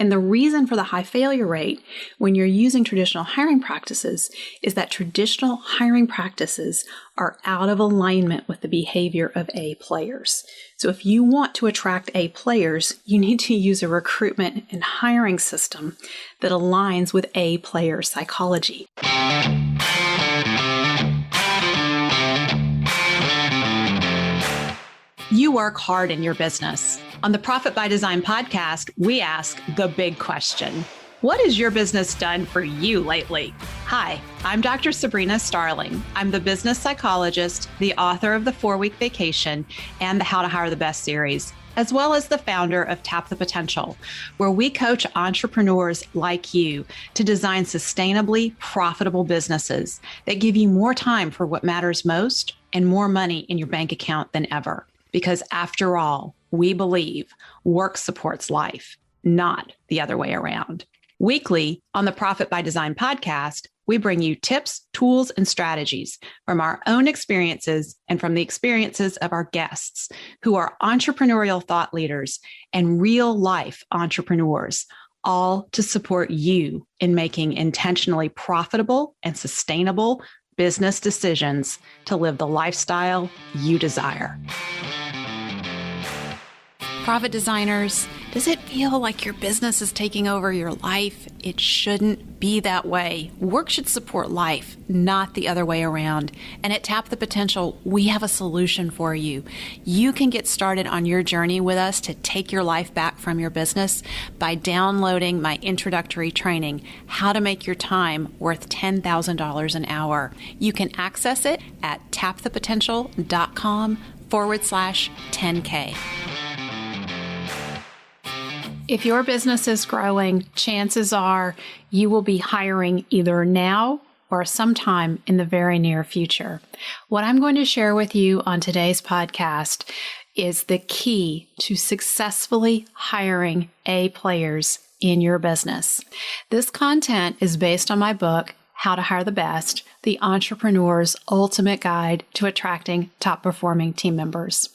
And the reason for the high failure rate when you're using traditional hiring practices is that traditional hiring practices are out of alignment with the behavior of A players. So if you want to attract A players, you need to use a recruitment and hiring system that aligns with A player psychology. You work hard in your business. On the Profit by Design podcast, we ask the big question. What has your business done for you lately? Hi, I'm Dr. Sabrina Starling. I'm the business psychologist, the author of the 4-Week Vacation and the How to Hire the Best series, as well as the founder of Tap the Potential, where we coach entrepreneurs like you to design sustainably profitable businesses that give you more time for what matters most and more money in your bank account than ever. Because after all, we believe work supports life, not the other way around. Weekly on the Profit by Design podcast, we bring you tips, tools, and strategies from our own experiences and from the experiences of our guests who are entrepreneurial thought leaders and real life entrepreneurs, all to support you in making intentionally profitable and sustainable business decisions to live the lifestyle you desire. Profit designers, does it feel like your business is taking over your life? It shouldn't be that way. Work should support life, not the other way around. And at Tap the Potential, we have a solution for you. You can get started on your journey with us to take your life back from your business by downloading my introductory training, How to Make Your Time Worth $10,000 an Hour. You can access it at tapthepotential.com/10K. If your business is growing, chances are you will be hiring either now or sometime in the very near future. What I'm going to share with you on today's podcast is the key to successfully hiring A players in your business. This content is based on my book, How to Hire the Best, the Entrepreneur's Ultimate Guide to Attracting Top-Performing Team Members.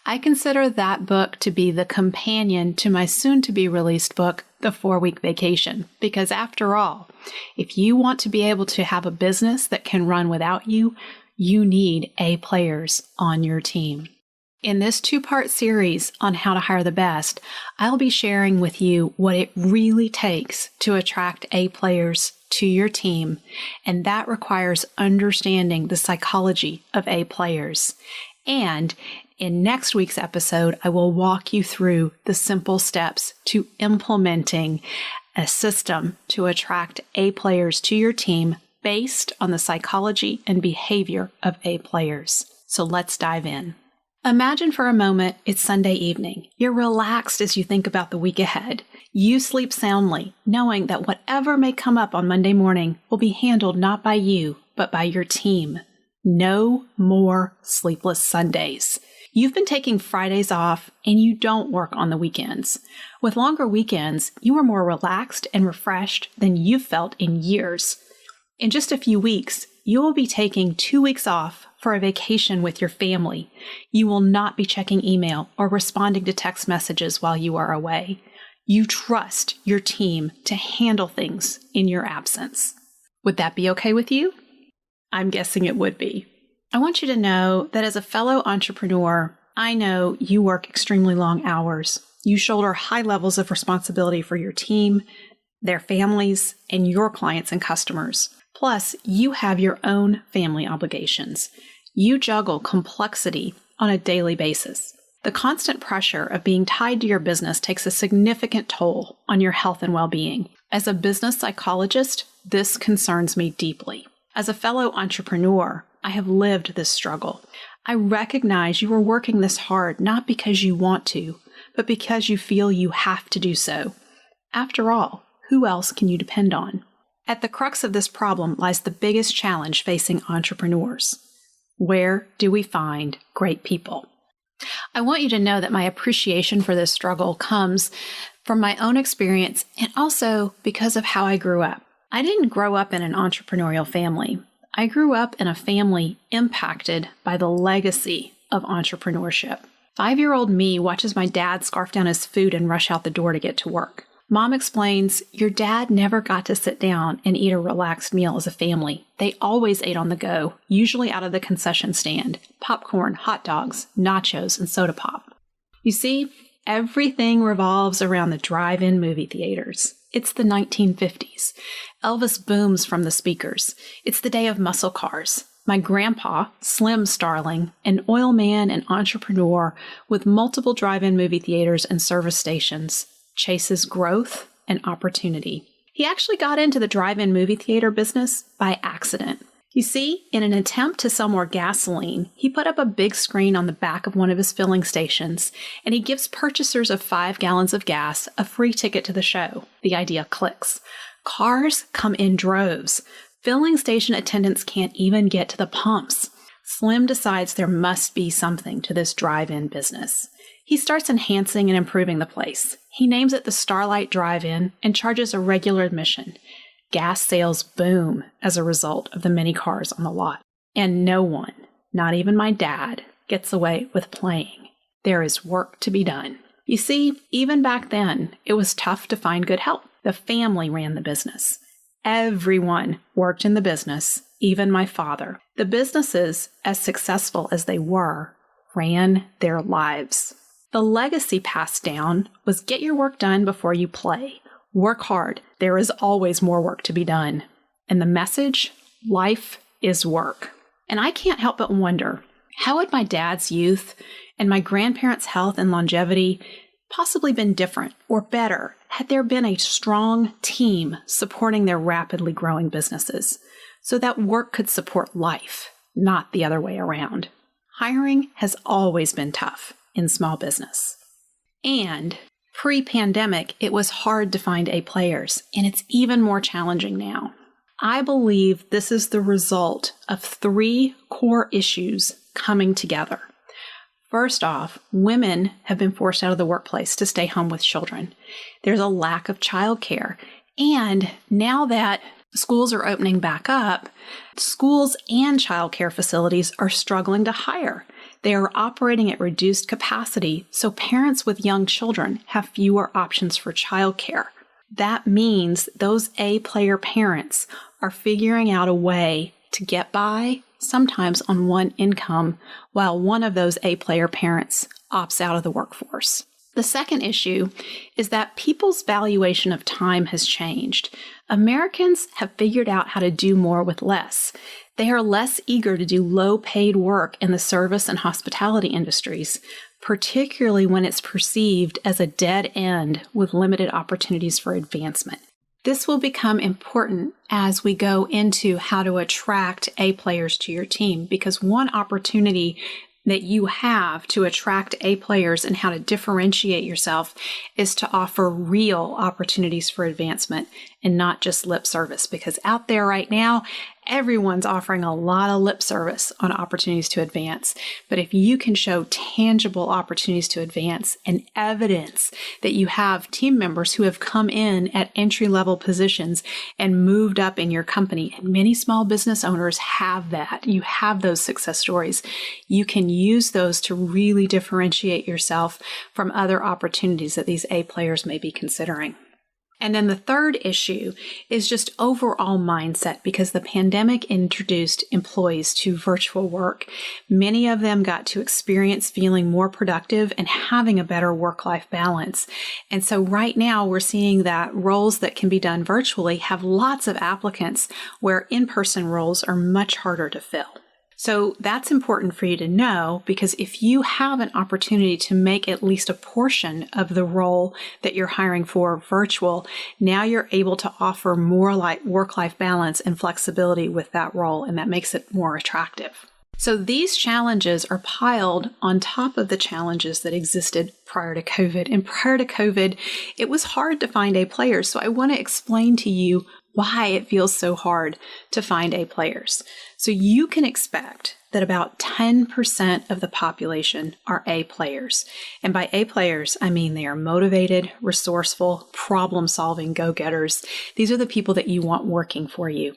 I consider that book to be the companion to my soon-to-be-released book, The 4-Week Vacation, because after all, if you want to be able to have a business that can run without you, you need A players on your team. In this 2-part series on how to hire the best, I'll be sharing with you what it really takes to attract A players to your team, and that requires understanding the psychology of A players. And in next week's episode, I will walk you through the simple steps to implementing a system to attract A players to your team based on the psychology and behavior of A players. So let's dive in. Imagine for a moment it's Sunday evening. You're relaxed as you think about the week ahead. You sleep soundly, knowing that whatever may come up on Monday morning will be handled not by you, but by your team. No more sleepless Sundays. You've been taking Fridays off and you don't work on the weekends. With longer weekends, you are more relaxed and refreshed than you've felt in years. In just a few weeks, you will be taking 2 weeks off for a vacation with your family. You will not be checking email or responding to text messages while you are away. You trust your team to handle things in your absence. Would that be okay with you? I'm guessing it would be. I want you to know that as a fellow entrepreneur, I know you work extremely long hours. You shoulder high levels of responsibility for your team, their families, and your clients and customers. Plus, you have your own family obligations. You juggle complexity on a daily basis. The constant pressure of being tied to your business takes a significant toll on your health and well-being. As a business psychologist, this concerns me deeply. As a fellow entrepreneur, I have lived this struggle. I recognize you are working this hard not because you want to, but because you feel you have to do so. After all, who else can you depend on? At the crux of this problem lies the biggest challenge facing entrepreneurs. Where do we find great people? I want you to know that my appreciation for this struggle comes from my own experience and also because of how I grew up. I didn't grow up in an entrepreneurial family. I grew up in a family impacted by the legacy of entrepreneurship. 5-year-old me watches my dad scarf down his food and rush out the door to get to work. Mom explains, your dad never got to sit down and eat a relaxed meal as a family. They always ate on the go, usually out of the concession stand. Popcorn, hot dogs, nachos, and soda pop. You see, everything revolves around the drive-in movie theaters. It's the 1950s. Elvis booms from the speakers. It's the day of muscle cars. My grandpa, Slim Starling, an oil man and entrepreneur with multiple drive-in movie theaters and service stations, chases growth and opportunity. He actually got into the drive-in movie theater business by accident. You see, in an attempt to sell more gasoline, he put up a big screen on the back of one of his filling stations, and he gives purchasers of 5 gallons of gas a free ticket to the show. The idea clicks. Cars come in droves. Filling station attendants can't even get to the pumps. Slim decides there must be something to this drive-in business. He starts enhancing and improving the place. He names it the Starlight Drive-In and charges a regular admission. Gas sales boom as a result of the many cars on the lot. And no one, not even my dad, gets away with playing. There is work to be done. You see, even back then, it was tough to find good help. The family ran the business. Everyone worked in the business, even my father. The businesses, as successful as they were, ran their lives. The legacy passed down was get your work done before you play. Work hard. There is always more work to be done. And the message, life is work. And I can't help but wonder, how would my dad's youth and my grandparents' health and longevity possibly been different or better had there been a strong team supporting their rapidly growing businesses so that work could support life, not the other way around? Hiring has always been tough in small business. And pre-pandemic, it was hard to find A players, and it's even more challenging now. I believe this is the result of 3 core issues coming together. First off, women have been forced out of the workplace to stay home with children. There's a lack of childcare. And now that schools are opening back up, schools and childcare facilities are struggling to hire. They are operating at reduced capacity, so parents with young children have fewer options for childcare. That means those A-player parents are figuring out a way to get by, sometimes on one income, while one of those A-player parents opts out of the workforce. The second issue is that people's valuation of time has changed. Americans have figured out how to do more with less. They are less eager to do low-paid work in the service and hospitality industries, particularly when it's perceived as a dead end with limited opportunities for advancement. This will become important as we go into how to attract A players to your team, because one opportunity that you have to attract A players and how to differentiate yourself is to offer real opportunities for advancement and not just lip service, because out there right now, everyone's offering a lot of lip service on opportunities to advance. But if you can show tangible opportunities to advance and evidence that you have team members who have come in at entry-level positions and moved up in your company, and many small business owners have that, you have those success stories, you can use those to really differentiate yourself from other opportunities that these A players may be considering. And then the third issue is just overall mindset, because the pandemic introduced employees to virtual work. Many of them got to experience feeling more productive and having a better work-life balance. And so right now we're seeing that roles that can be done virtually have lots of applicants, where in-person roles are much harder to fill. So that's important for you to know, because if you have an opportunity to make at least a portion of the role that you're hiring for virtual, now you're able to offer more like work-life balance and flexibility with that role, and that makes it more attractive. So these challenges are piled on top of the challenges that existed prior to COVID. And prior to COVID, it was hard to find A players. So I want to explain to you why it feels so hard to find A players. So you can expect that about 10% of the population are A players. And by A players, I mean they are motivated, resourceful, problem-solving go-getters. These are the people that you want working for you.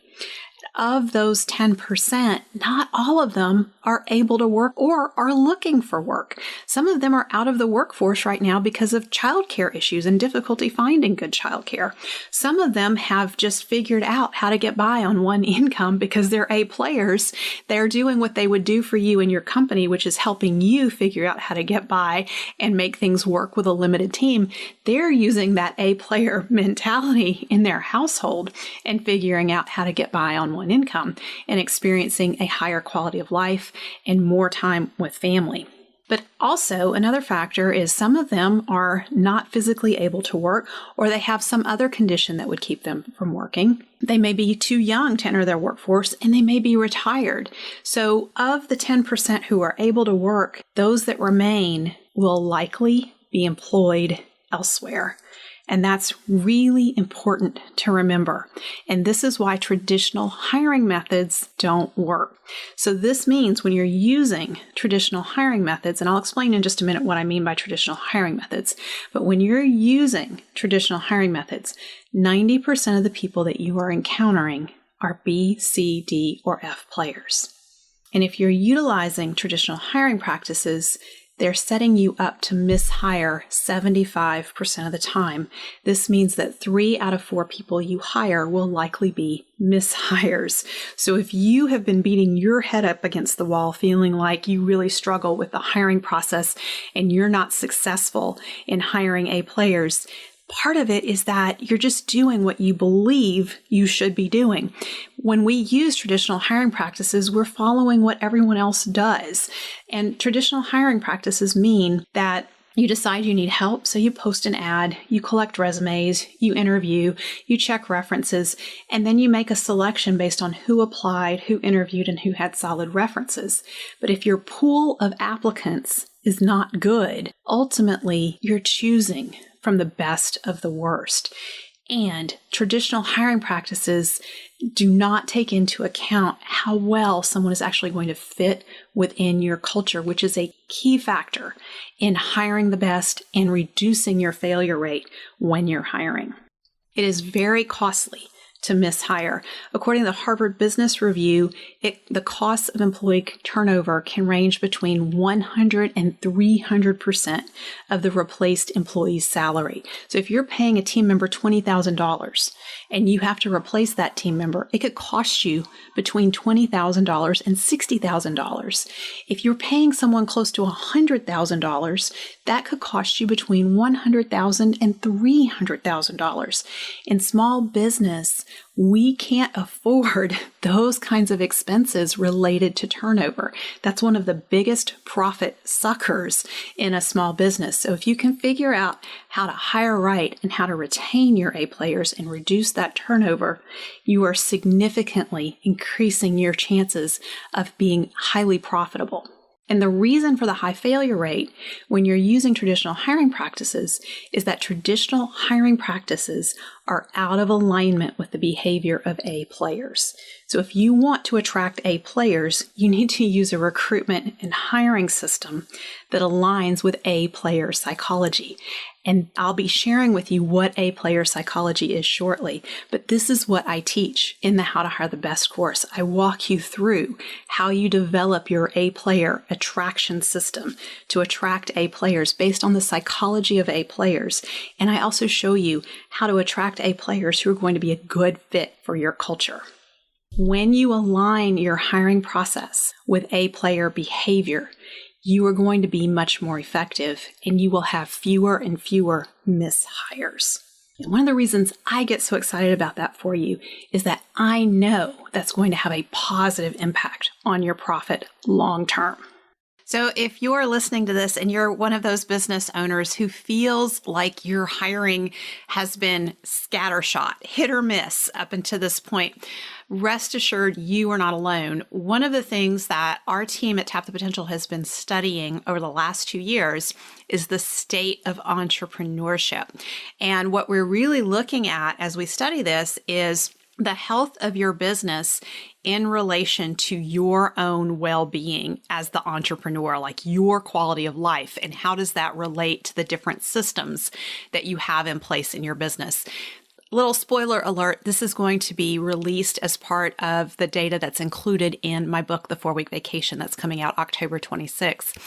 of those 10%, not all of them are able to work or are looking for work. Some of them are out of the workforce right now because of childcare issues and difficulty finding good childcare. Some of them have just figured out how to get by on one income because they're A players. They're doing what they would do for you in your company, which is helping you figure out how to get by and make things work with a limited team. They're using that A player mentality in their household and figuring out how to get by on one income and experiencing a higher quality of life and more time with family. But also another factor is some of them are not physically able to work, or they have some other condition that would keep them from working. They may be too young to enter their workforce, and they may be retired. So of the 10% who are able to work, those that remain will likely be employed elsewhere. And that's really important to remember. And this is why traditional hiring methods don't work. So this means when you're using traditional hiring methods, and I'll explain in just a minute what I mean by traditional hiring methods, but when you're using traditional hiring methods, 90% of the people that you are encountering are B, C, D, or F players. And if you're utilizing traditional hiring practices, they're setting you up to mishire 75% of the time. This means that 3 out of 4 people you hire will likely be mishires. So if you have been beating your head up against the wall, feeling like you really struggle with the hiring process and you're not successful in hiring A players, part of it is that you're just doing what you believe you should be doing. When we use traditional hiring practices, we're following what everyone else does. And traditional hiring practices mean that you decide you need help, so you post an ad, you collect resumes, you interview, you check references, and then you make a selection based on who applied, who interviewed, and who had solid references. But if your pool of applicants is not good, ultimately you're choosing from the best of the worst. And traditional hiring practices do not take into account how well someone is actually going to fit within your culture, which is a key factor in hiring the best and reducing your failure rate when you're hiring. It is very costly to mishire. According to the Harvard Business Review, the cost of employee turnover can range between 100 and 300% of the replaced employee's salary. So if you're paying a team member $20,000 and you have to replace that team member, it could cost you between $20,000 and $60,000. If you're paying someone close to $100,000, that could cost you between $100,000 and $300,000. In small business, we can't afford those kinds of expenses related to turnover. That's one of the biggest profit suckers in a small business. So if you can figure out how to hire right and how to retain your A players and reduce that turnover, you are significantly increasing your chances of being highly profitable. And the reason for the high failure rate when you're using traditional hiring practices is that traditional hiring practices are out of alignment with the behavior of A players. So if you want to attract A players, you need to use a recruitment and hiring system that aligns with A player psychology. And I'll be sharing with you what A player psychology is shortly, but this is what I teach in the How to Hire the Best course. I walk you through how you develop your A player attraction system to attract A players based on the psychology of A players. And I also show you how to attract A players who are going to be a good fit for your culture. When you align your hiring process with A player behavior, you are going to be much more effective and you will have fewer and fewer mishires. And one of the reasons I get so excited about that for you is that I know that's going to have a positive impact on your profit long term. So if you're listening to this and you're one of those business owners who feels like your hiring has been scattershot, hit or miss up until this point, rest assured you are not alone. One of the things that our team at Tap the Potential has been studying over the last 2 years is the state of entrepreneurship. And what we're really looking at as we study this is the health of your business in relation to your own well-being as the entrepreneur, like your quality of life, and how does that relate to the different systems that you have in place in your business. Little spoiler alert, this is going to be released as part of the data that's included in my book, The 4-Week Vacation, that's coming out October 26th.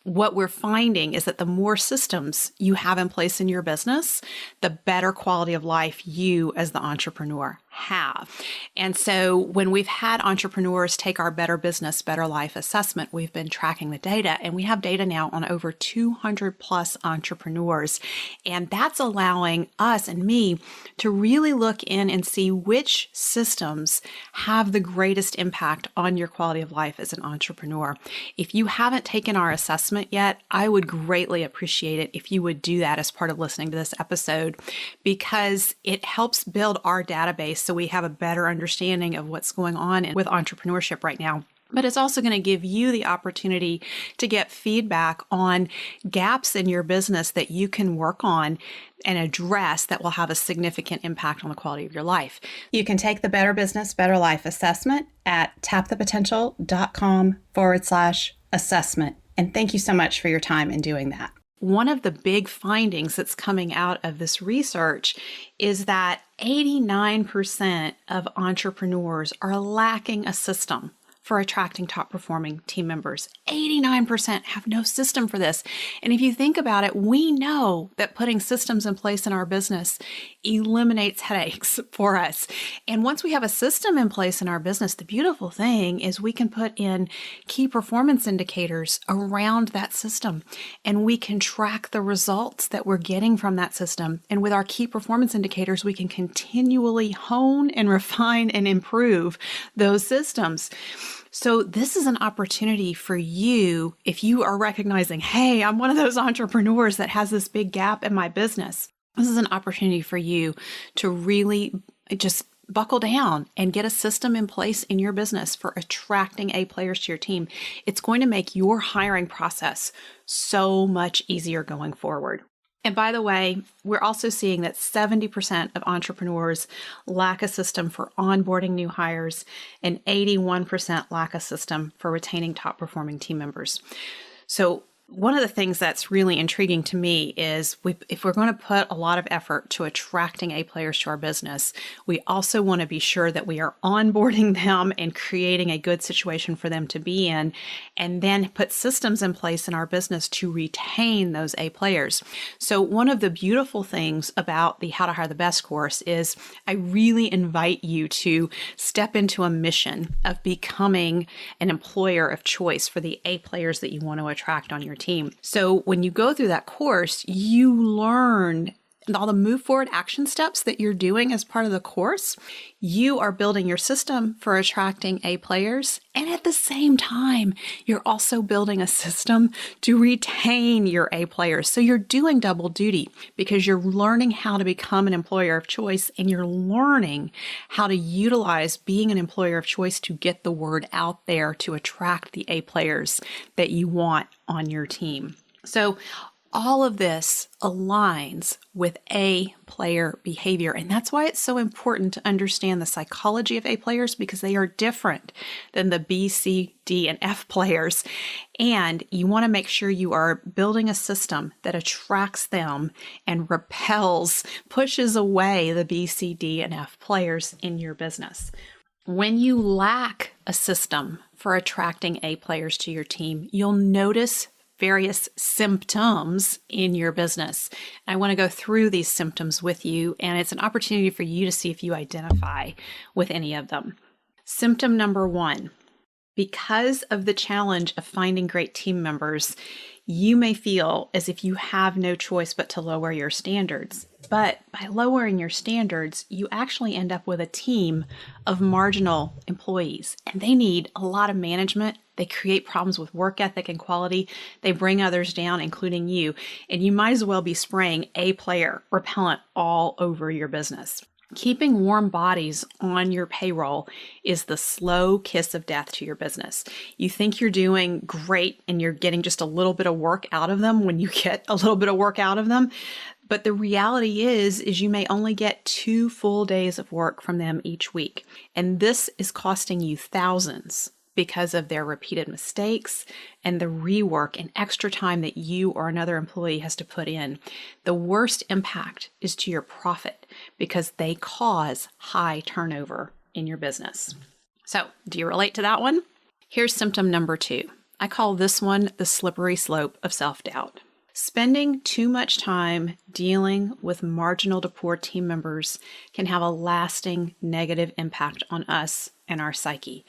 What we're finding is that the more systems you have in place in your business, the better quality of life you as the entrepreneur have. And so when we've had entrepreneurs take our Better Business, Better Life assessment, we've been tracking the data, and we have data now on over 200 plus entrepreneurs. And that's allowing us and me to really look in and see which systems have the greatest impact on your quality of life as an entrepreneur. If you haven't taken our assessment yet, I would greatly appreciate it if you would do that as part of listening to this episode, because it helps build our database so we have a better understanding of what's going on with entrepreneurship right now. But it's also going to give you the opportunity to get feedback on gaps in your business that you can work on and address that will have a significant impact on the quality of your life. You can take the Better Business, Better Life assessment at tapthepotential.com/assessment. And thank you so much for your time in doing that. One of the big findings that's coming out of this research is that 89% of entrepreneurs are lacking a system for attracting top performing team members. 89% have no system for this. And if you think about it, we know that putting systems in place in our business eliminates headaches for us. And once we have a system in place in our business, the beautiful thing is we can put in key performance indicators around that system, and we can track the results that we're getting from that system. And with our key performance indicators, we can continually hone and refine and improve those systems. So this is an opportunity for you if you are recognizing, hey, I'm one of those entrepreneurs that has this big gap in my business. This is an opportunity for you to really just buckle down and get a system in place in your business for attracting A players to your team. It's going to make your hiring process so much easier going forward. And by the way, we're also seeing that 70% of entrepreneurs lack a system for onboarding new hires, and 81% lack a system for retaining top performing team members. So one of the things that's really intriguing to me is if we're going to put a lot of effort to attracting A players to our business, we also want to be sure that we are onboarding them and creating a good situation for them to be in, and then put systems in place in our business to retain those A players. So one of the beautiful things about the How to Hire the Best course is I really invite you to step into a mission of becoming an employer of choice for the A players that you want to attract on your team. So when you go through that course, you learn all the move forward action steps that you're doing as part of the course. You are building your system for attracting A players. And at the same time, you're also building a system to retain your A players. So you're doing double duty because you're learning how to become an employer of choice, and you're learning how to utilize being an employer of choice to get the word out there to attract the A players that you want on your team. So all of this aligns with A player behavior. And that's why it's so important to understand the psychology of A players, because they are different than the B, C, D, and F players. And you want to make sure you are building a system that attracts them and repels, pushes away the B, C, D, and F players in your business. When you lack a system for attracting A players to your team, you'll notice various symptoms in your business. I want to go through these symptoms with you, and it's an opportunity for you to see if you identify with any of them. Symptom number 1, because of the challenge of finding great team members, you may feel as if you have no choice but to lower your standards. But by lowering your standards, you actually end up with a team of marginal employees, and they need a lot of management. They create problems with work ethic and quality. They bring others down, including you, and you might as well be spraying A player repellent all over your business. Keeping warm bodies on your payroll is the slow kiss of death to your business. You think you're doing great and you're getting just a little bit of work out of them when you get a little bit of work out of them. But the reality is you may only get 2 full days of work from them each week. And this is costing you thousands because of their repeated mistakes and the rework and extra time that you or another employee has to put in. The worst impact is to your profit because they cause high turnover in your business. So, do you relate to that one? Here's symptom number 2. I call this one the slippery slope of self-doubt. Spending too much time dealing with marginal to poor team members can have a lasting negative impact on us and our psyche.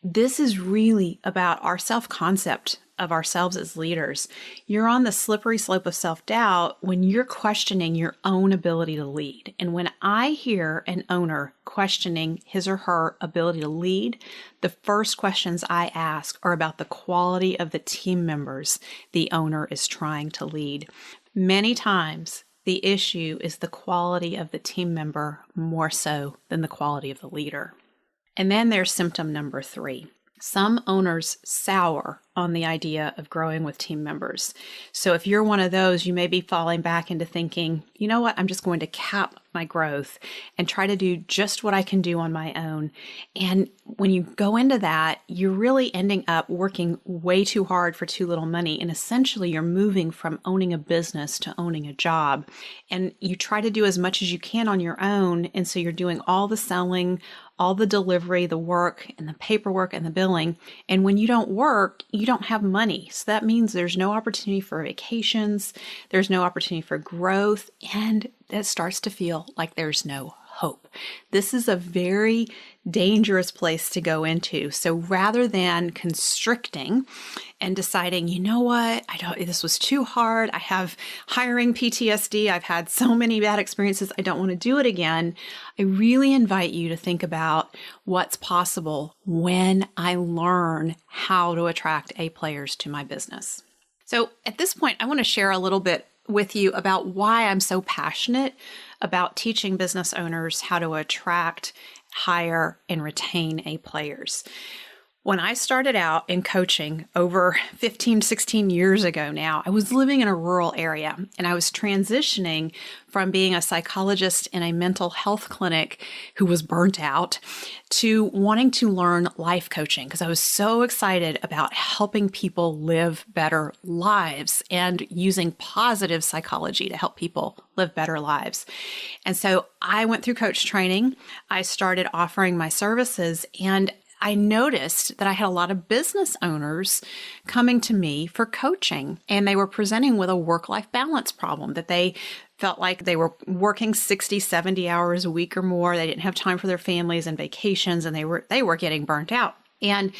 This is really about our self-concept of ourselves as leaders. You're on the slippery slope of self-doubt when you're questioning your own ability to lead. And when I hear an owner questioning his or her ability to lead, the first questions I ask are about the quality of the team members the owner is trying to lead. Many times, the issue is the quality of the team member more so than the quality of the leader. And then there's symptom number 3. Some owners sour on the idea of growing with team members. So if you're one of those, you may be falling back into thinking, you know what, I'm just going to cap my growth and try to do just what I can do on my own. And when you go into that, you're really ending up working way too hard for too little money. And essentially, you're moving from owning a business to owning a job. And you try to do as much as you can on your own. And so you're doing all the selling, all the delivery, the work, and the paperwork and the billing. And when you don't work, you don't have money. So that means there's no opportunity for vacations, there's no opportunity for growth, and it starts to feel like there's no hope. This is a very dangerous place to go into. So rather than constricting and deciding, you know what, this was too hard. I have hiring PTSD. I've had so many bad experiences. I don't want to do it again. I really invite you to think about what's possible when I learn how to attract A players to my business. So at this point, I want to share a little bit with you about why I'm so passionate about teaching business owners how to attract, hire, and retain A players. When I started out in coaching over 15, 16 years ago now, I was living in a rural area and I was transitioning from being a psychologist in a mental health clinic who was burnt out to wanting to learn life coaching because I was so excited about helping people live better lives and using positive psychology to help people live better lives. And so I went through coach training. I started offering my services, and I noticed that I had a lot of business owners coming to me for coaching, and they were presenting with a work-life balance problem that they felt like they were working 60, 70 hours a week or more. They didn't have time for their families and vacations, and they were getting burnt out. And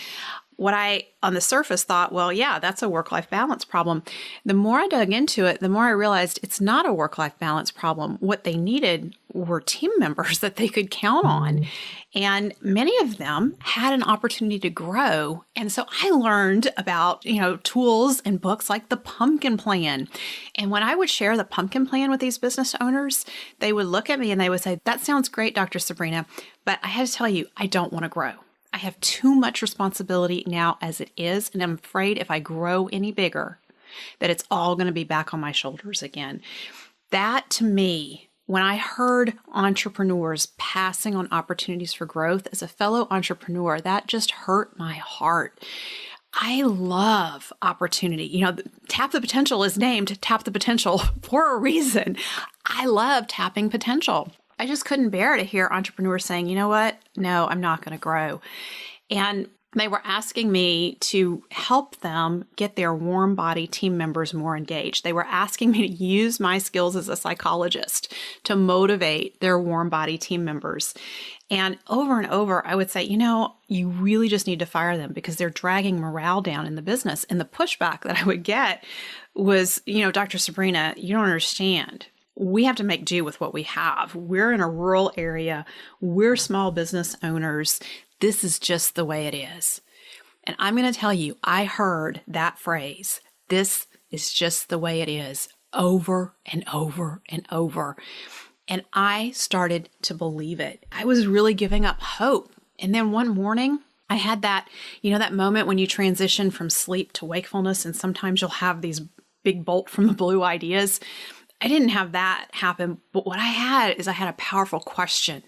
what I, on the surface, thought, well, yeah, that's a work-life balance problem. The more I dug into it, the more I realized it's not a work-life balance problem. What they needed were team members that they could count on. And many of them had an opportunity to grow. And so I learned about, tools and books like the Pumpkin Plan. And when I would share the Pumpkin Plan with these business owners, they would look at me and they would say, that sounds great, Dr. Sabrina, but I had to tell you, I don't want to grow. I have too much responsibility now as it is, and I'm afraid if I grow any bigger, that it's all going to be back on my shoulders again. That, to me, when I heard entrepreneurs passing on opportunities for growth as a fellow entrepreneur, that just hurt my heart. I love opportunity. Tap the Potential is named Tap the Potential for a reason. I love tapping potential. I just couldn't bear to hear entrepreneurs saying, you know what? No, I'm not going to grow. And they were asking me to help them get their warm body team members more engaged. They were asking me to use my skills as a psychologist to motivate their warm body team members. And over, I would say, you really just need to fire them because they're dragging morale down in the business. And the pushback that I would get was, Dr. Sabrina, you don't understand. We have to make do with what we have. We're in a rural area. We're small business owners. This is just the way it is. And I'm going to tell you, I heard that phrase, this is just the way it is, over and over and over. And I started to believe it. I was really giving up hope. And then one morning, I had that, that moment when you transition from sleep to wakefulness, and sometimes you'll have these big bolt from the blue ideas. I didn't have that happen, but what I had is I had a powerful question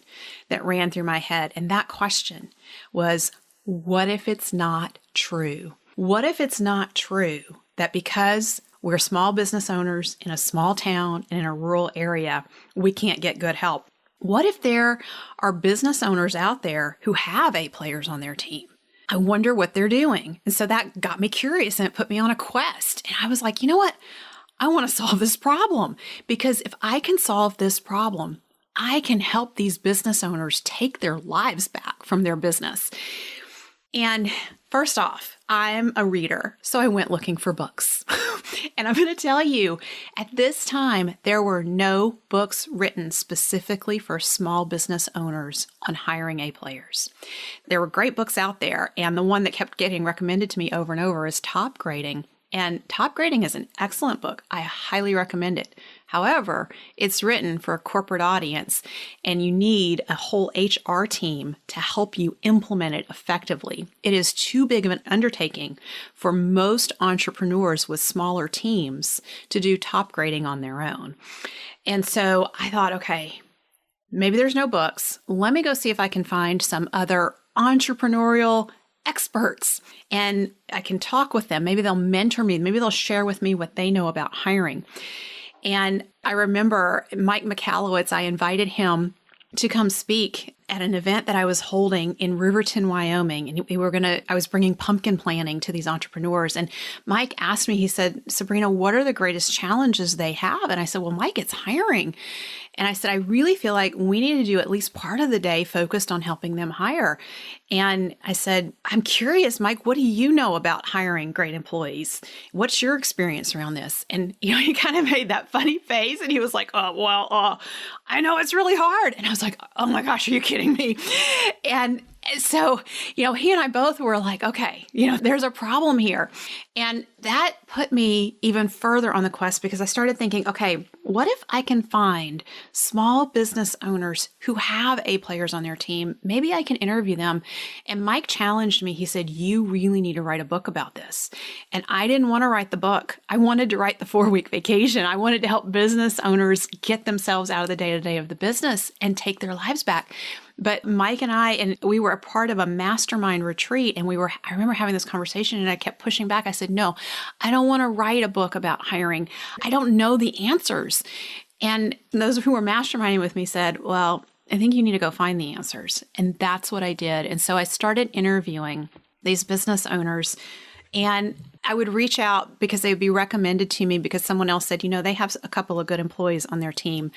that ran through my head. And that question was, what if it's not true? What if it's not true that because we're small business owners in a small town and in a rural area, we can't get good help? What if there are business owners out there who have A players on their team? I wonder what they're doing. And so that got me curious and it put me on a quest. And I was like, you know what? I want to solve this problem, because if I can solve this problem, I can help these business owners take their lives back from their business. And first off, I'm a reader, so I went looking for books. And I'm going to tell you, at this time, there were no books written specifically for small business owners on hiring A players. There were great books out there, and the one that kept getting recommended to me over and over is Top Grading. And Top Grading is an excellent book. I highly recommend it. However, it's written for a corporate audience, and you need a whole HR team to help you implement it effectively. It is too big of an undertaking for most entrepreneurs with smaller teams to do top grading on their own. And so I thought, okay, maybe there's no books. Let me go see if I can find some other entrepreneurial experts, and I can talk with them. Maybe they'll mentor me. Maybe they'll share with me what they know about hiring. And I remember Mike McAllowitz, I invited him to come speak at an event that I was holding in Riverton, Wyoming. And I was bringing pumpkin planting to these entrepreneurs. And Mike asked me, he said, Sabrina, what are the greatest challenges they have? And I said, well, Mike, it's hiring. And I said, I really feel like we need to do at least part of the day focused on helping them hire. And I said, I'm curious, Mike, what do you know about hiring great employees? What's your experience around this? And, he kind of made that funny face and he was like, I know it's really hard. And I was like, oh my gosh, are you kidding me? And so, he and I both were like, okay, there's a problem here. And that put me even further on the quest, because I started thinking, okay, what if I can find small business owners who have A players on their team? Maybe I can interview them. And Mike challenged me. He said, you really need to write a book about this. And I didn't want to write the book. I wanted to write the 4-week vacation. I wanted to help business owners get themselves out of the day-to-day of the business and take their lives back. But Mike and we were a part of a mastermind retreat, and I remember having this conversation, and I kept pushing back. I said, no, I don't want to write a book about hiring. I don't know the answers. And those who were masterminding with me said, well, I think you need to go find the answers. And that's what I did. And so I started interviewing these business owners, and I would reach out because they would be recommended to me because someone else said, they have a couple of good employees on their team.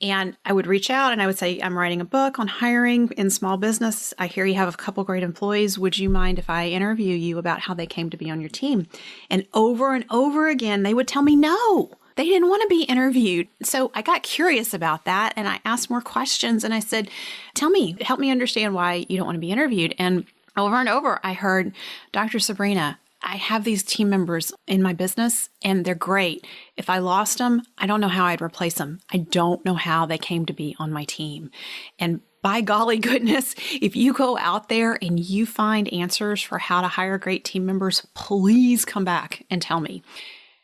And I would reach out and I would say, I'm writing a book on hiring in small business. I hear you have a couple great employees. Would you mind if I interview you about how they came to be on your team? And over again, they would tell me no. They didn't want to be interviewed. So I got curious about that and I asked more questions and I said, tell me, help me understand why you don't want to be interviewed. And over, I heard, Dr. Sabrina, I have these team members in my business and they're great. If I lost them, I don't know how I'd replace them. I don't know how they came to be on my team. And by golly goodness, if you go out there and you find answers for how to hire great team members, please come back and tell me.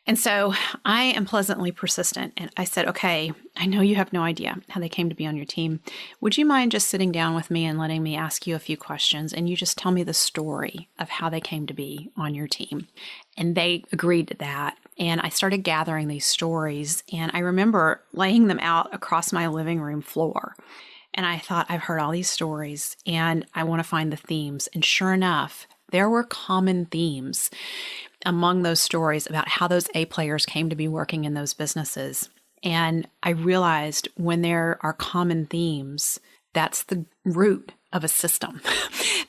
And so I am pleasantly persistent. And I said, okay, I know you have no idea how they came to be on your team. Would you mind just sitting down with me and letting me ask you a few questions and you just tell me the story of how they came to be on your team? And they agreed to that. And I started gathering these stories. And I remember laying them out across my living room floor. And I thought, I've heard all these stories and I want to find the themes. And sure enough, there were common themes among those stories about how those A players came to be working in those businesses. And I realized when there are common themes, that's the root of a system.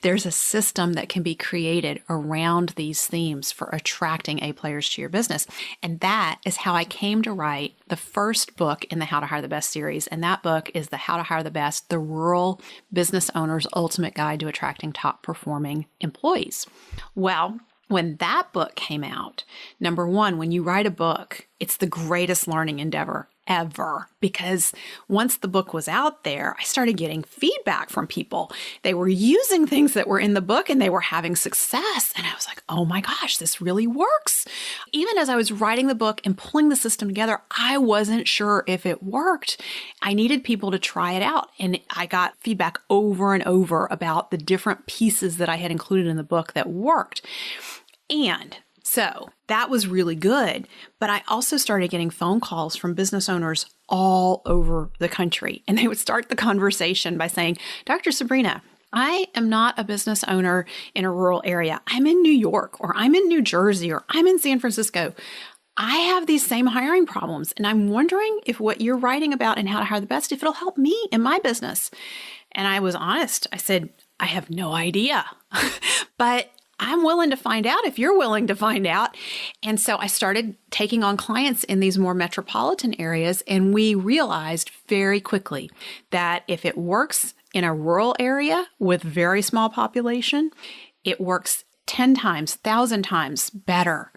There's a system that can be created around these themes for attracting A players to your business. And that is how I came to write the first book in the How to Hire the Best series. And that book is the How to Hire the Best, the Rural Business Owner's Ultimate Guide to Attracting Top Performing Employees. Well, when that book came out, number one, when you write a book, it's the greatest learning endeavor ever, because once the book was out there, I started getting feedback from people. They were using things that were in the book and they were having success. And I was like, oh my gosh, this really works. Even as I was writing the book and pulling the system together, I wasn't sure if it worked. I needed people to try it out. And I got feedback over and over about the different pieces that I had included in the book that worked. And so that was really good. But I also started getting phone calls from business owners all over the country. And they would start the conversation by saying, Dr. Sabrina, I am not a business owner in a rural area. I'm in New York, or I'm in New Jersey, or I'm in San Francisco. I have these same hiring problems. And I'm wondering if what you're writing about in How to Hire the Best, if it'll help me in my business. And I was honest. I said, I have no idea. But I'm willing to find out if you're willing to find out. And so I started taking on clients in these more metropolitan areas. And we realized very quickly that if it works in a rural area with very small population, it works 10 times, 1,000 times better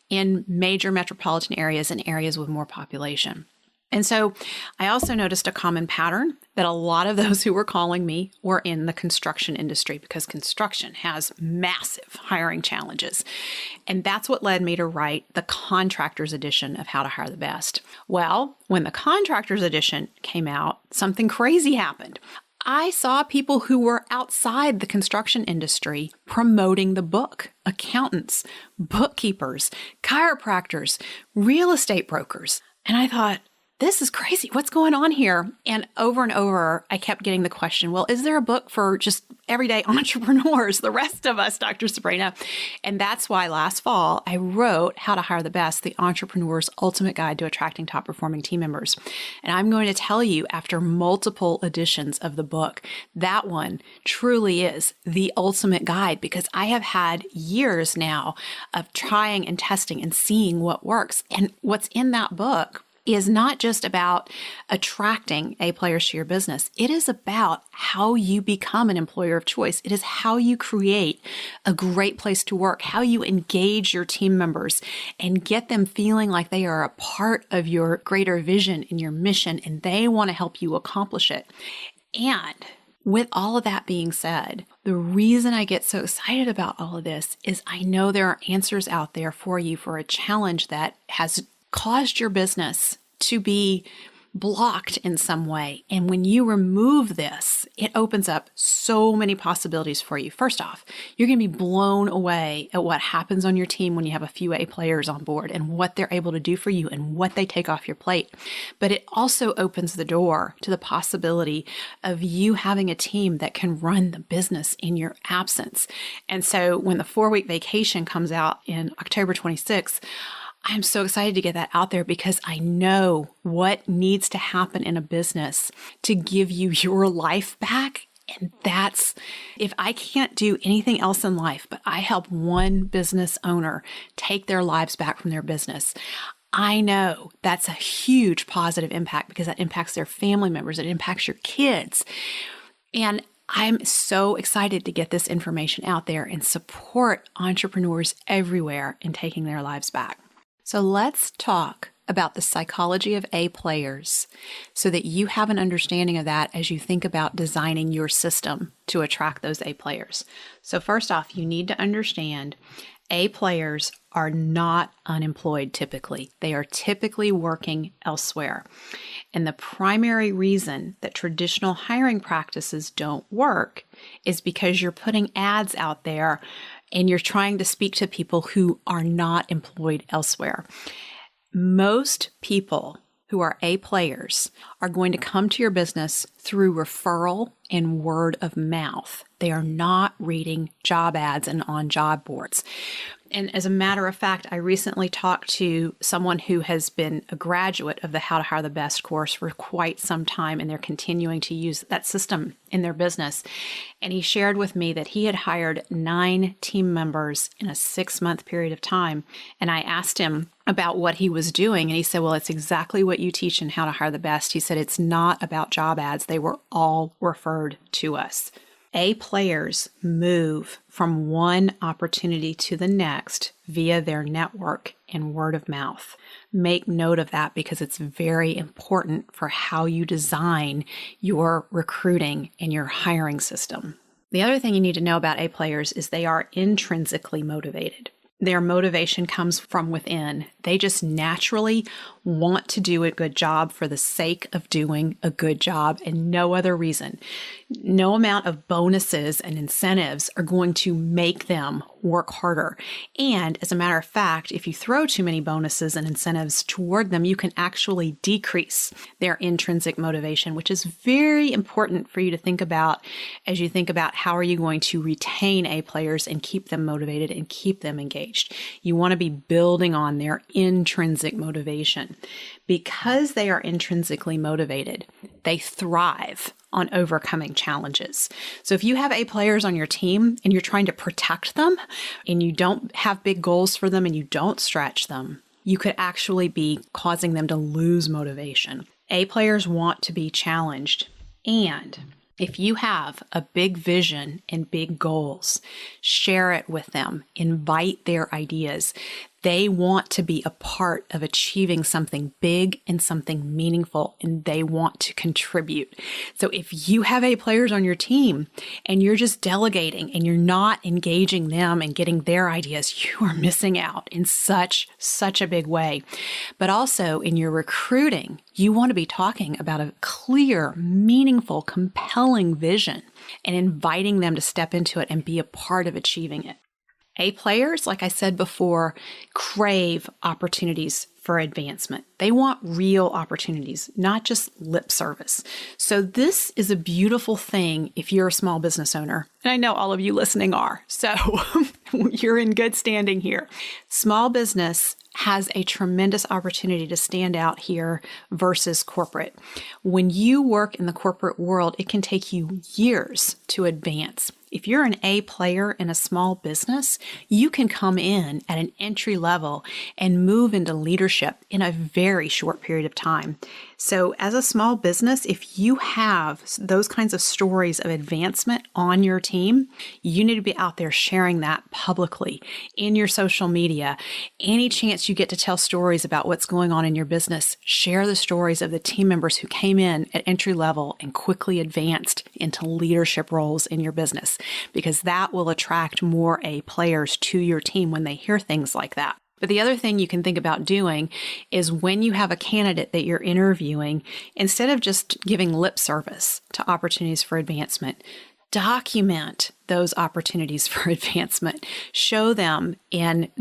in major metropolitan areas and areas with more population. And so I also noticed a common pattern that a lot of those who were calling me were in the construction industry, because construction has massive hiring challenges. And that's what led me to write the contractors edition of How to Hire the Best. Well, when the contractors edition came out, something crazy happened. I saw people who were outside the construction industry promoting the book: accountants, bookkeepers, chiropractors, real estate brokers. And I thought, this is crazy. What's going on here? And over, I kept getting the question, well, is there a book for just everyday entrepreneurs, the rest of us, Dr. Sabrina? And that's why last fall, I wrote How to Hire the Best, the Entrepreneur's Ultimate Guide to Attracting Top Performing Team Members. And I'm going to tell you, after multiple editions of the book, that one truly is the ultimate guide, because I have had years now of trying and testing and seeing what works. And what's in that book is not just about attracting A players to your business. It is about how you become an employer of choice. It is how you create a great place to work, how you engage your team members and get them feeling like they are a part of your greater vision and your mission, and they want to help you accomplish it. And with all of that being said, the reason I get so excited about all of this is I know there are answers out there for you for a challenge that has caused your business to be blocked in some way. And when you remove this, it opens up so many possibilities for you. First off, you're going to be blown away at what happens on your team when you have a few A players on board and what they're able to do for you and what they take off your plate. But it also opens the door to the possibility of you having a team that can run the business in your absence. And so when the 4-week vacation comes out in October 26th, I'm so excited to get that out there, because I know what needs to happen in a business to give you your life back. And that's, if I can't do anything else in life, but I help one business owner take their lives back from their business, I know that's a huge positive impact, because that impacts their family members. It impacts your kids. And I'm so excited to get this information out there and support entrepreneurs everywhere in taking their lives back. So let's talk about the psychology of A players so that you have an understanding of that as you think about designing your system to attract those A players. So first off, you need to understand A players are not unemployed typically. They are typically working elsewhere. And the primary reason that traditional hiring practices don't work is because you're putting ads out there and you're trying to speak to people who are not employed elsewhere. Most people who are A players are going to come to your business through referral and word of mouth. They are not reading job ads and on job boards. And as a matter of fact, I recently talked to someone who has been a graduate of the How to Hire the Best course for quite some time, and they're continuing to use that system in their business. And he shared with me that he had hired 9 team members in a 6-month period of time. And I asked him about what he was doing, and he said, well, it's exactly what you teach in How to Hire the Best. He said, it's not about job ads. They were all referred to us. A players move from one opportunity to the next via their network and word of mouth. Make note of that because it's very important for how you design your recruiting and your hiring system. The other thing you need to know about A players is they are intrinsically motivated. Their motivation comes from within. They just naturally want to do a good job for the sake of doing a good job and no other reason. No amount of bonuses and incentives are going to make them work harder. And as a matter of fact, if you throw too many bonuses and incentives toward them, you can actually decrease their intrinsic motivation, which is very important for you to think about as you think about how are you going to retain A players and keep them motivated and keep them engaged. You want to be building on their intrinsic motivation. Because they are intrinsically motivated, they thrive on overcoming challenges. So if you have A players on your team and you're trying to protect them and you don't have big goals for them and you don't stretch them, you could actually be causing them to lose motivation. A players want to be challenged. And if you have a big vision and big goals, share it with them, invite their ideas. They want to be a part of achieving something big and something meaningful, and they want to contribute. So if you have A players on your team and you're just delegating and you're not engaging them and getting their ideas, you are missing out in such a big way. But also in your recruiting, you want to be talking about a clear, meaningful, compelling vision and inviting them to step into it and be a part of achieving it. A players, like I said before, crave opportunities for advancement. They want real opportunities, not just lip service. So this is a beautiful thing if you're a small business owner. And I know all of you listening are, so you're in good standing here. Small business has a tremendous opportunity to stand out here versus corporate. When you work in the corporate world, it can take you years to advance. If you're an A player in a small business, you can come in at an entry level and move into leadership in a very short period of time. So as a small business, if you have those kinds of stories of advancement on your team, you need to be out there sharing that publicly in your social media. Any chance you get to tell stories about what's going on in your business, share the stories of the team members who came in at entry level and quickly advanced into leadership roles in your business, because that will attract more A players to your team when they hear things like that. But the other thing you can think about doing is when you have a candidate that you're interviewing, instead of just giving lip service to opportunities for advancement, document those opportunities for advancement. Show them and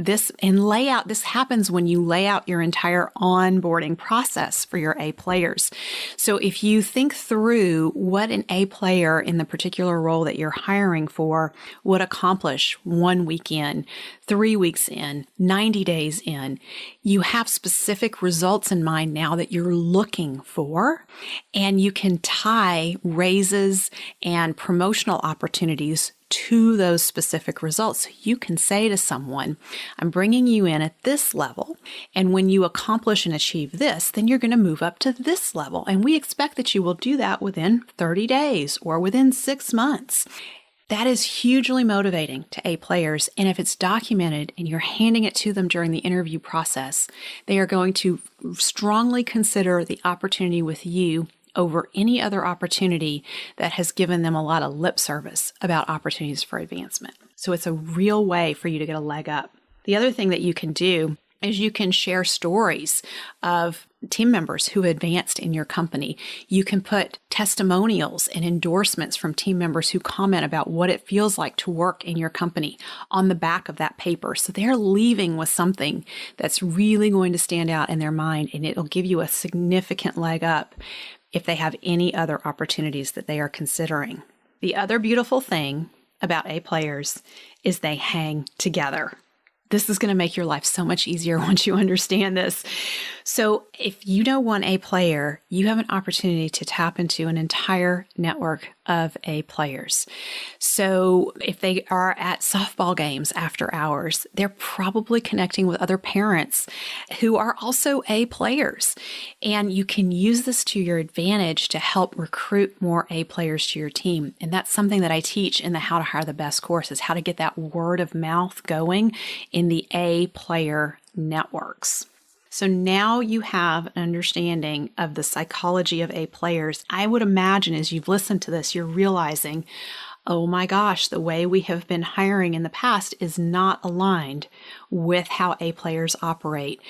lay out. This happens when you lay out your entire onboarding process for your A players. So if you think through what an A player in the particular role that you're hiring for would accomplish 1 week in, 3 weeks in, 90 days in, you have specific results in mind now that you're looking for, and you can tie raises and promotional opportunities to those specific results. You can say to someone, I'm bringing you in at this level, and when you accomplish and achieve this, then you're going to move up to this level. And we expect that you will do that within 30 days or within 6 months. That is hugely motivating to A players. And if it's documented and you're handing it to them during the interview process, they are going to strongly consider the opportunity with you over any other opportunity that has given them a lot of lip service about opportunities for advancement. So it's a real way for you to get a leg up. The other thing that you can do is you can share stories of team members who advanced in your company. You can put testimonials and endorsements from team members who comment about what it feels like to work in your company on the back of that paper. So they're leaving with something that's really going to stand out in their mind, and it'll give you a significant leg up if they have any other opportunities that they are considering. The other beautiful thing about A players is they hang together. This is going to make your life so much easier once you understand this. So if you know one A player, you have an opportunity to tap into an entire network of A players. So if they are at softball games after hours, they're probably connecting with other parents who are also A players. And you can use this to your advantage to help recruit more A players to your team. And that's something that I teach in the How to Hire the Best course, is how to get that word of mouth going in the A player networks. So now you have an understanding of the psychology of A players. I would imagine as you've listened to this, you're realizing, oh my gosh, the way we have been hiring in the past is not aligned with how A players operate.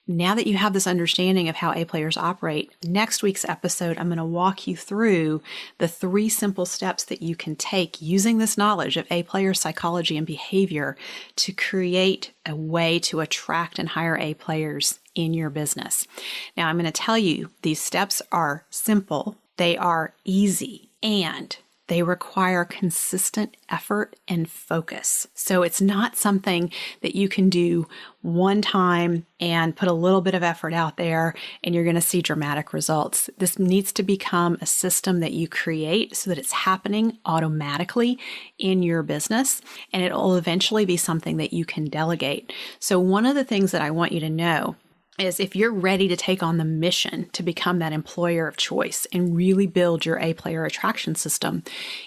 Now that you have this understanding of how A players operate, next week's episode, I'm going to walk you through the 3 simple steps that you can take using this knowledge of A player psychology and behavior to create a way to attract and hire A players in your business. Now, I'm going to tell you these steps are simple, they are easy, and they require consistent effort and focus. So it's not something that you can do one time and put a little bit of effort out there and you're going to see dramatic results. This needs to become a system that you create so that it's happening automatically in your business, and it will eventually be something that you can delegate. So one of the things that I want you to know is if you're ready to take on the mission to become that employer of choice and really build your A player attraction system,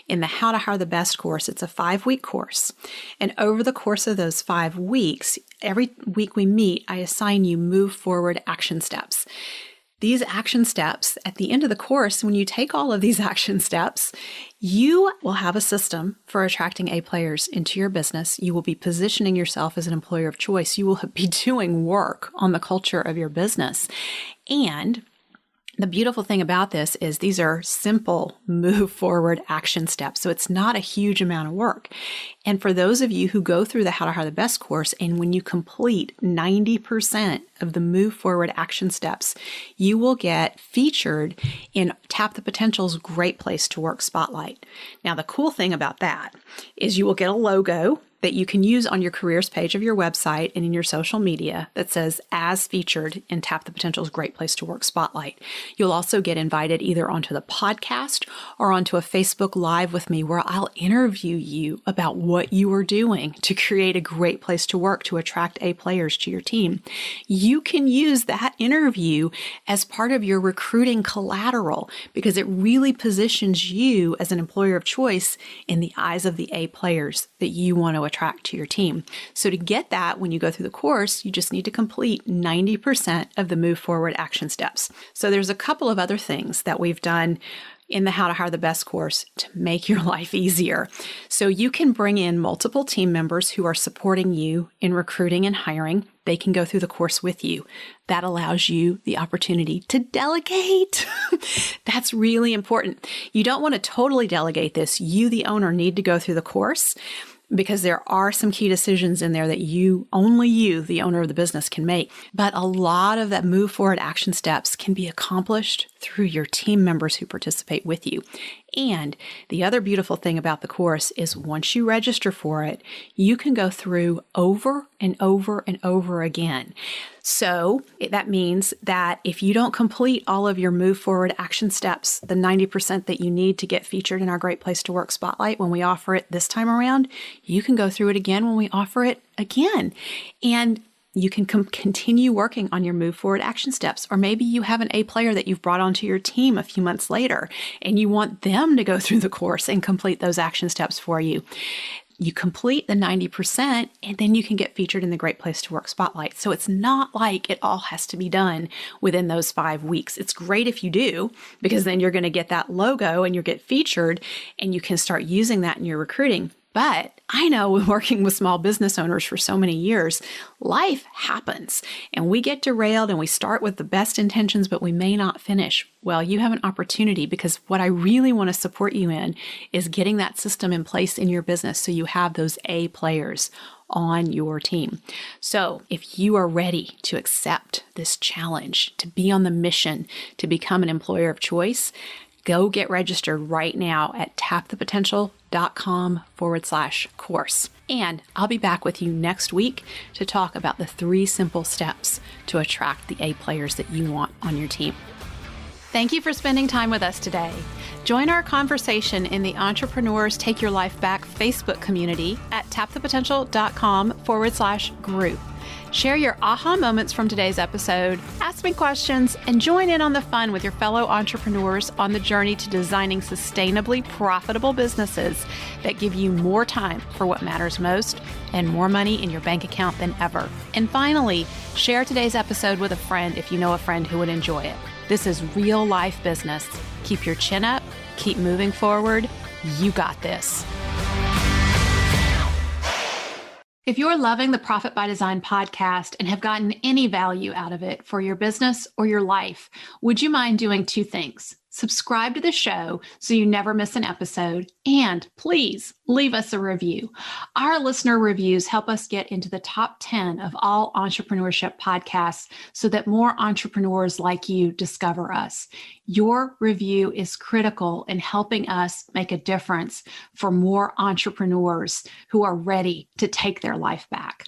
in the How to Hire the Best course, it's a 5-week course. And over the course of those 5 weeks, every week we meet, I assign you move forward action steps. These action steps, at the end of the course, when you take all of these action steps, you will have a system for attracting A players into your business. You will be positioning yourself as an employer of choice. You will be doing work on the culture of your business. And the beautiful thing about this is these are simple move forward action steps. So it's not a huge amount of work. And for those of you who go through the How to Hire the Best course, and when you complete 90% of the move forward action steps, you will get featured in Tap the Potential's Great Place to Work Spotlight. Now, the cool thing about that is you will get a logo that you can use on your careers page of your website and in your social media that says as featured in Tap the Potential's Great Place to Work Spotlight. You'll also get invited either onto the podcast or onto a Facebook Live with me where I'll interview you about what you are doing to create a great place to work to attract A players to your team. You can use that interview as part of your recruiting collateral because it really positions you as an employer of choice in the eyes of the A players that you want to attract to your team. So to get that, when you go through the course, you just need to complete 90% of the move forward action steps. So there's a couple of other things that we've done in the How to Hire the Best course to make your life easier. So you can bring in multiple team members who are supporting you in recruiting and hiring. They can go through the course with you. That allows you the opportunity to delegate. That's really important. You don't want to totally delegate this. You, the owner, need to go through the course, because there are some key decisions in there that only you, the owner of the business, can make. But a lot of that move forward action steps can be accomplished through your team members who participate with you. And the other beautiful thing about the course is once you register for it, you can go through over and over and over again. So that means that if you don't complete all of your move forward action steps, the 90% that you need to get featured in our Great Place to Work Spotlight when we offer it this time around, you can go through it again when we offer it again. And you can continue working on your move forward action steps. Or maybe you have an A player that you've brought onto your team a few months later and you want them to go through the course and complete those action steps for you. You complete the 90% and then you can get featured in the Great Place to Work Spotlight. So it's not like it all has to be done within those 5 weeks. It's great if you do, because then you're going to get that logo and you'll get featured and you can start using that in your recruiting. But I know, working with small business owners for so many years, life happens and we get derailed and we start with the best intentions, but we may not finish. Well, you have an opportunity, because what I really want to support you in is getting that system in place in your business so you have those A players on your team. So if you are ready to accept this challenge, to be on the mission to become an employer of choice, go get registered right now at tapthepotential.com tapthepotential.com/course. And I'll be back with you next week to talk about the 3 simple steps to attract the A players that you want on your team. Thank you for spending time with us today. Join our conversation in the Entrepreneurs Take Your Life Back Facebook community at tapthepotential.com/group. Share your aha moments from today's episode, ask me questions, and join in on the fun with your fellow entrepreneurs on the journey to designing sustainably profitable businesses that give you more time for what matters most and more money in your bank account than ever. And finally, share today's episode with a friend if you know a friend who would enjoy it. This is real life business. Keep your chin up, keep moving forward. You got this. If you're loving the Profit by Design podcast and have gotten any value out of it for your business or your life, would you mind doing 2 things? Subscribe to the show so you never miss an episode, and please leave us a review. Our listener reviews help us get into the top 10 of all entrepreneurship podcasts so that more entrepreneurs like you discover us. Your review is critical in helping us make a difference for more entrepreneurs who are ready to take their life back.